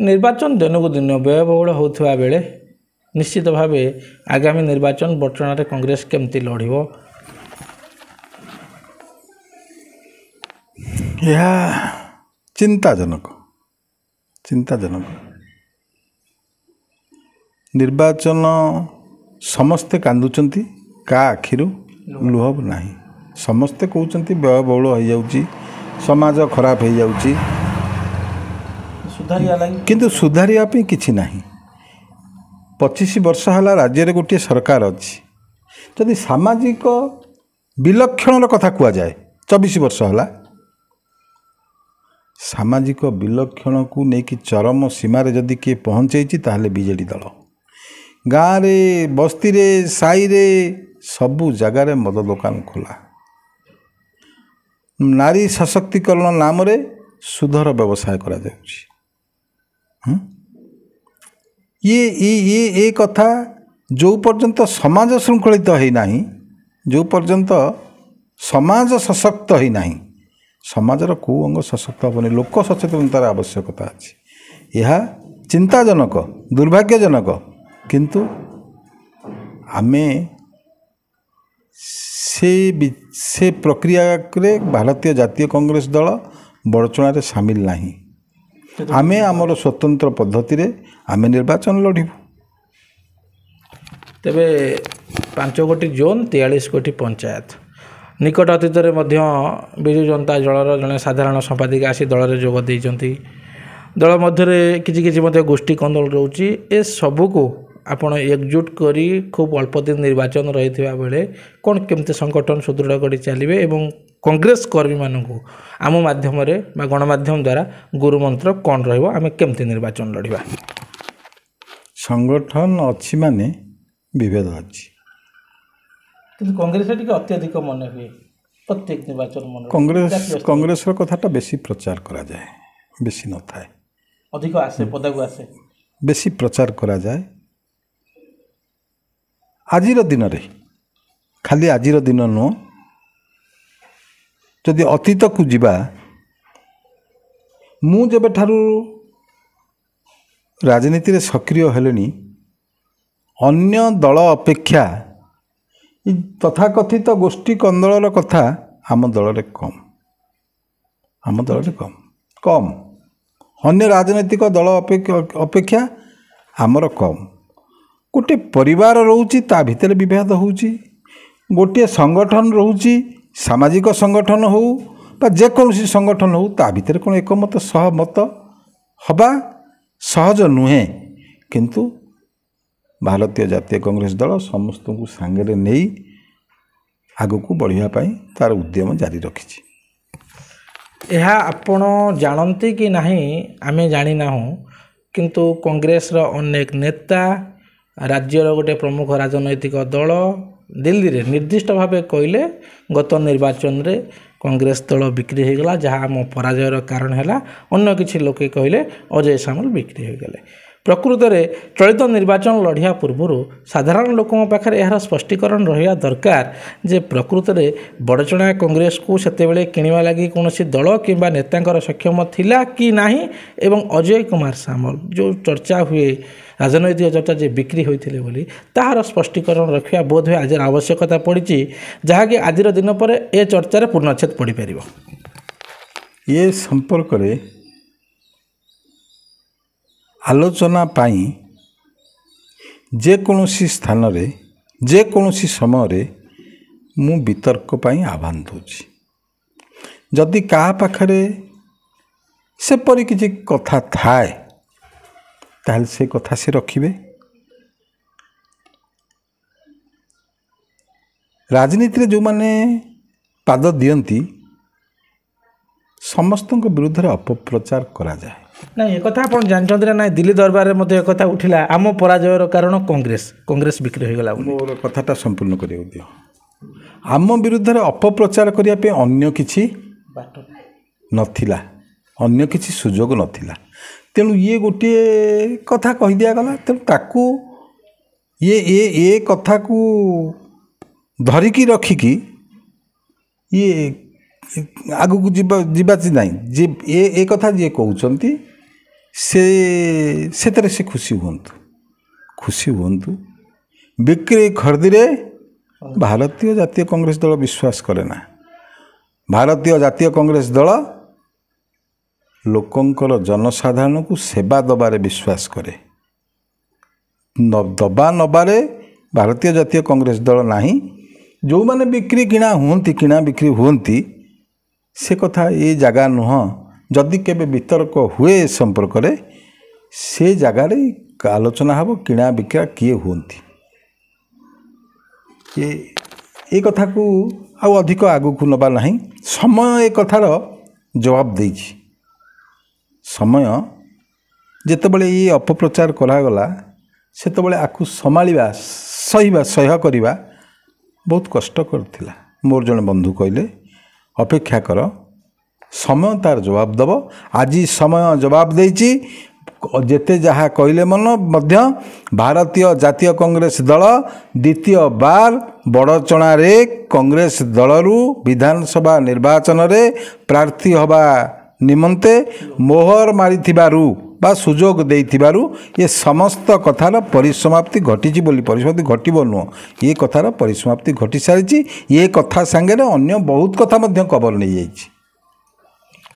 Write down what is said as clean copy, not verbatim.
ନିର୍ବାଚନ ଦିନକୁ ଦିନ ବ୍ୟୟବହୁଳ ହେଉଥିବା ବେଳେ ନିଶ୍ଚିତ ଭାବେ ଆଗାମୀ ନିର୍ବାଚନ ବର୍ତ୍ତମାନରେ କଂଗ୍ରେସ କେମିତି ଲଢ଼ିବ? ଏହା ଚିନ୍ତାଜନକ ନିର୍ବାଚନ ସମସ୍ତେ କାନ୍ଦୁଛନ୍ତି, କାହା ଆଖିରୁ ଲୁହ ନାହିଁ। ସମସ୍ତେ କହୁଛନ୍ତି ବ୍ୟୟବହୁଳ ହୋଇଯାଉଛି, ସମାଜ ଖରାପ ହୋଇଯାଉଛି, କିନ୍ତୁ ସୁଧାରିବା ପାଇଁ କିଛି ନାହିଁ। 25 ବର୍ଷ ହେଲା ରାଜ୍ୟରେ ଗୋଟିଏ ସରକାର ଅଛି। ଯଦି ସାମାଜିକ ବିଲକ୍ଷଣର କଥା କୁହାଯାଏ, 24 ବର୍ଷ ହେଲା ସାମାଜିକ ବିଲକ୍ଷଣକୁ ନେଇକି ଚରମ ସୀମାରେ ଯଦି କିଏ ପହଞ୍ଚେଇଛି ତାହେଲେ ବିଜେଡ଼ି ଦଳ। ଗାଁରେ, ବସ୍ତିରେ, ସାହିରେ ସବୁ ଜାଗାରେ ମଦ ଦୋକାନ ଖୋଲା। ନାରୀ ସଶକ୍ତିକରଣ ନାମରେ ସୁଧର ବ୍ୟବସାୟ କରାଯାଉଛି। ଏ କଥା ଯେଉଁ ପର୍ଯ୍ୟନ୍ତ ସମାଜ ଶୃଙ୍ଖଳିତ ହୋଇନାହିଁ, ଯେଉଁ ପର୍ଯ୍ୟନ୍ତ ସମାଜ ସଶକ୍ତ ହୋଇନାହିଁ, ସମାଜର କେଉଁ ଅଙ୍ଗ ସଶକ୍ତ ହେବନି। ଲୋକ ସଚେତନତାର ଆବଶ୍ୟକତା ଅଛି। ଏହା ଚିନ୍ତାଜନକ, ଦୁର୍ଭାଗ୍ୟଜନକ, କିନ୍ତୁ ଆମେ ସେ ପ୍ରକ୍ରିୟାରେ ଭାରତୀୟ ଜାତୀୟ କଂଗ୍ରେସ ଦଳ ବଡ଼ଚଣାରେ ସାମିଲ ନାହିଁ। ଆମେ ଆମର ସ୍ୱତନ୍ତ୍ର ପଦ୍ଧତିରେ ଆମେ ନିର୍ବାଚନ ଲଢ଼ିବୁ। ତେବେ 5 ଗୋଟି ଜୋନ୍, 43 ଗୋଟି ପଞ୍ଚାୟତ। ନିକଟ ଅତୀତରେ ମଧ୍ୟ ବିଜୁ ଜନତା ଦଳର ଜଣେ ସାଧାରଣ ସମ୍ପାଦିକା ଆସି ଦଳରେ ଯୋଗ ଦେଇଛନ୍ତି। ଦଳ ମଧ୍ୟରେ କିଛି ମଧ୍ୟ ଗୋଷ୍ଠୀ କନ୍ଦଳ ରହୁଛି। ଏସବୁକୁ ଆପଣ ଏକଜୁଟ କରି ଖୁବ୍ ଅଳ୍ପ ଦିନ ନିର୍ବାଚନ ରହିଥିବା ବେଳେ କ'ଣ କେମିତି ସଂଗଠନ ସୁଦୃଢ଼ କରି ଚାଲିବେ ଏବଂ କଂଗ୍ରେସ କର୍ମୀମାନଙ୍କୁ ଆମ ମାଧ୍ୟମରେ ବା ଗଣମାଧ୍ୟମ ଦ୍ୱାରା ଗୁରୁମନ୍ତ୍ର କ'ଣ ରହିବ, ଆମେ କେମିତି ନିର୍ବାଚନ ଲଢ଼ିବା? ସଂଗଠନ ଅଛି ମାନେ ବିଭେଦ ଅଛି, କିନ୍ତୁ କଂଗ୍ରେସରେ ଟିକେ ଅତ୍ୟଧିକ ମନେ ହୁଏ ପ୍ରତ୍ୟେକ ନିର୍ବାଚନ ମନେ। କଂଗ୍ରେସର କଥାଟା ବେଶୀ ପ୍ରଚାର କରାଯାଏ, ବେଶୀ ନଥାଏ। ଅଧିକ ଆସେ, ପଦାକୁ ଆସେ, ବେଶୀ ପ୍ରଚାର କରାଯାଏ। ଆଜିର ଦିନରେ, ଖାଲି ଆଜିର ଦିନ ନୁହଁ, ଯଦି ଅତୀତକୁ ଯିବା, ମୁଁ ଯେବେଠାରୁ ରାଜନୀତିରେ ସକ୍ରିୟ ହେଲେଣି, ଅନ୍ୟ ଦଳ ଅପେକ୍ଷା ତଥାକଥିତ ଗୋଷ୍ଠୀ କନ୍ଦଳର କଥା ଆମ ଦଳରେ କମ୍। ଅନ୍ୟ ରାଜନୈତିକ ଦଳ ଅପେକ୍ଷା ଆମର କମ୍। ଗୋଟିଏ ପରିବାର ରହୁଛି, ତା ଭିତରେ ବିଭେଦ ହେଉଛି। ଗୋଟିଏ ସଂଗଠନ ରହୁଛି, ସାମାଜିକ ସଂଗଠନ ହେଉ ବା ଯେକୌଣସି ସଂଗଠନ ହେଉ, ତା ଭିତରେ କ'ଣ ଏକମତ ସହମତ ହେବା ସହଜ ନୁହେଁ। କିନ୍ତୁ ଭାରତୀୟ ଜାତୀୟ କଂଗ୍ରେସ ଦଳ ସମସ୍ତଙ୍କୁ ସାଙ୍ଗରେ ନେଇ ଆଗକୁ ବଢ଼ିବା ପାଇଁ ତା'ର ଉଦ୍ୟମ ଜାରି ରଖିଛି। ଏହା ଆପଣ ଜାଣନ୍ତି କି ନାହିଁ ଆମେ ଜାଣିନାହୁଁ, କିନ୍ତୁ କଂଗ୍ରେସର ଅନେକ ନେତା, ରାଜ୍ୟର ଗୋଟେ ପ୍ରମୁଖ ରାଜନୈତିକ ଦଳ ଦିଲ୍ଲୀରେ ନିର୍ଦ୍ଦିଷ୍ଟ ଭାବେ କହିଲେ ଗତ ନିର୍ବାଚନରେ କଂଗ୍ରେସ ଦଳ ବିକ୍ରି ହୋଇଗଲା, ଯାହା ଆମ ପରାଜୟର କାରଣ ହେଲା। ଅନ୍ୟ କିଛି ଲୋକେ କହିଲେ ଅଜୟ ସାମଲ ବିକ୍ରି ହୋଇଗଲେ। ପ୍ରକୃତରେ ଚଳିତ ନିର୍ବାଚନ ଲଢ଼ିବା ପୂର୍ବରୁ ସାଧାରଣ ଲୋକଙ୍କ ପାଖରେ ଏହାର ସ୍ପଷ୍ଟୀକରଣ ରହିବା ଦରକାର ଯେ ପ୍ରକୃତରେ ବଡ଼ଚଣା କଂଗ୍ରେସକୁ ସେତେବେଳେ କିଣିବା ଲାଗି କୌଣସି ଦଳ କିମ୍ବା ନେତାଙ୍କର ସକ୍ଷମ ଥିଲା କି ନାହିଁ ଏବଂ ଅଜୟ କୁମାର ସାମଲ ଯେଉଁ ଚର୍ଚ୍ଚା ହୁଏ, ରାଜନୈତିକ ଚର୍ଚ୍ଚା ଯେ ବିକ୍ରି ହୋଇଥିଲେ ବୋଲି, ତାହାର ସ୍ପଷ୍ଟୀକରଣ ରଖିବା ବୋଧହୁଏ ଆଜିର ଆବଶ୍ୟକତା ପଡ଼ିଛି, ଯାହାକି ଆଜିର ଦିନ ପରେ ଏ ଚର୍ଚ୍ଚାରେ ପୂର୍ଣ୍ଣଚ୍ଛେଦ ପଡ଼ିପାରିବ। ଏ ସମ୍ପର୍କରେ ଆଲୋଚନା ପାଇଁ ଯେକୌଣସି ସ୍ଥାନରେ, ଯେକୌଣସି ସମୟରେ ମୁଁ ବିତର୍କ ପାଇଁ ଆହ୍ୱାନ ଦେଉଛି। ଯଦି କାହା ପାଖରେ ସେପରି କିଛି କଥା ଥାଏ, ତାହେଲେ ସେ କଥା ସେ ରଖିବେ। ରାଜନୀତିରେ ଯେଉଁମାନେ ପାଦ ଦିଅନ୍ତି, ସମସ୍ତଙ୍କ ବିରୁଦ୍ଧରେ ଅପପ୍ରଚାର କରାଯାଏ। ନାଇଁ, ଏକଥା ଆପଣ ଜାଣିଛନ୍ତି ନା ନାଇଁ, ଦିଲ୍ଲୀ ଦରବାରରେ ମଧ୍ୟ ଏକଥା ଉଠିଲା, ଆମ ପରାଜୟର କାରଣ କଂଗ୍ରେସ ବିକ୍ରି ହୋଇଗଲା। ମୋର କଥାଟା ସମ୍ପୂର୍ଣ୍ଣ କରିବାକୁ ଦିଅ। ଆମ ବିରୁଦ୍ଧରେ ଅପପ୍ରଚାର କରିବା ପାଇଁ ଅନ୍ୟ କିଛି ବାଟ ନଥିଲା, ଅନ୍ୟ କିଛି ସୁଯୋଗ ନଥିଲା। ତେଣୁ ଇଏ ଗୋଟିଏ କଥା କହିଦିଆଗଲା। ତେଣୁ ତାକୁ ଏ କଥାକୁ ଧରିକି ରଖିକି ଆଗକୁ ଯିବା ନାହିଁ। ଯେ ଏ କଥା ଯିଏ କହୁଛନ୍ତି ସେଥିରେ ସେ ଖୁସି ହୁଅନ୍ତୁ। ବିକ୍ରି ଖରିଦିରେ ଭାରତୀୟ ଜାତୀୟ କଂଗ୍ରେସ ଦଳ ବିଶ୍ୱାସ କରେ ନା। ଭାରତୀୟ ଜାତୀୟ କଂଗ୍ରେସ ଦଳ ଲୋକଙ୍କର ଜନସାଧାରଣଙ୍କୁ ସେବା ଦେବାରେ ବିଶ୍ୱାସ କରେ। ଦବା ନେବାରେ ଭାରତୀୟ ଜାତୀୟ କଂଗ୍ରେସ ଦଳ ନାହିଁ। ଯେଉଁମାନେ କିଣା ବିକ୍ରି ହୁଅନ୍ତି ସେ କଥା ଏ ଜାଗା ନୁହଁ। ଯଦି କେବେ ବିତର୍କ ହୁଏ ଏ ସମ୍ପର୍କରେ ସେ ଜାଗାରେ ଆଲୋଚନା ହେବ କିଣା ବିକ୍ରା କିଏ ହୁଅନ୍ତି। ଏ କଥାକୁ ଆଉ ଅଧିକ ଆଗକୁ ନେବା ନାହିଁ। ସମୟ ଏ କଥାର ଜବାବ ଦେଇଛି। ସମୟ ଯେତେବେଳେ ଏ ଅପପ୍ରଚାର କରାଗଲା ସେତେବେଳେ ଆକୁ ସହ୍ୟ କରିବା ବହୁତ କଷ୍ଟକର ଥିଲା। ମୋର ଜଣେ ବନ୍ଧୁ କହିଲେ ଅପେକ୍ଷା କର, ସମୟ ତାର ଜବାବ ଦେବ। ଆଜି ସମୟ ଜବାବ ଦେଇଛି। ଯେତେ ଯାହା କହିଲେ ମଧ୍ୟ ଭାରତୀୟ ଜାତୀୟ କଂଗ୍ରେସ ଦଳ ଦ୍ୱିତୀୟ ବାର ବଡ଼ଚଣାରେ କଂଗ୍ରେସ ଦଳରୁ ବିଧାନସଭା ନିର୍ବାଚନରେ ପ୍ରାର୍ଥୀ ହେବା ନିମନ୍ତେ ମୋହର ମାରିଥିବାରୁ ବା ସୁଯୋଗ ଦେଇଥିବାରୁ ଏ ସମସ୍ତ କଥାର ପରିସମାପ୍ତି ଘଟିଛି ବୋଲି, ପରିସମାପ୍ତି ଘଟିବ ନୁହଁ, ଏ କଥାର ପରିସମାପ୍ତି ଘଟି ସାରିଛି। ଏ କଥା ସାଙ୍ଗରେ ଅନ୍ୟ ବହୁତ କଥା ମଧ୍ୟ କବର ନେଇଯାଇଛି।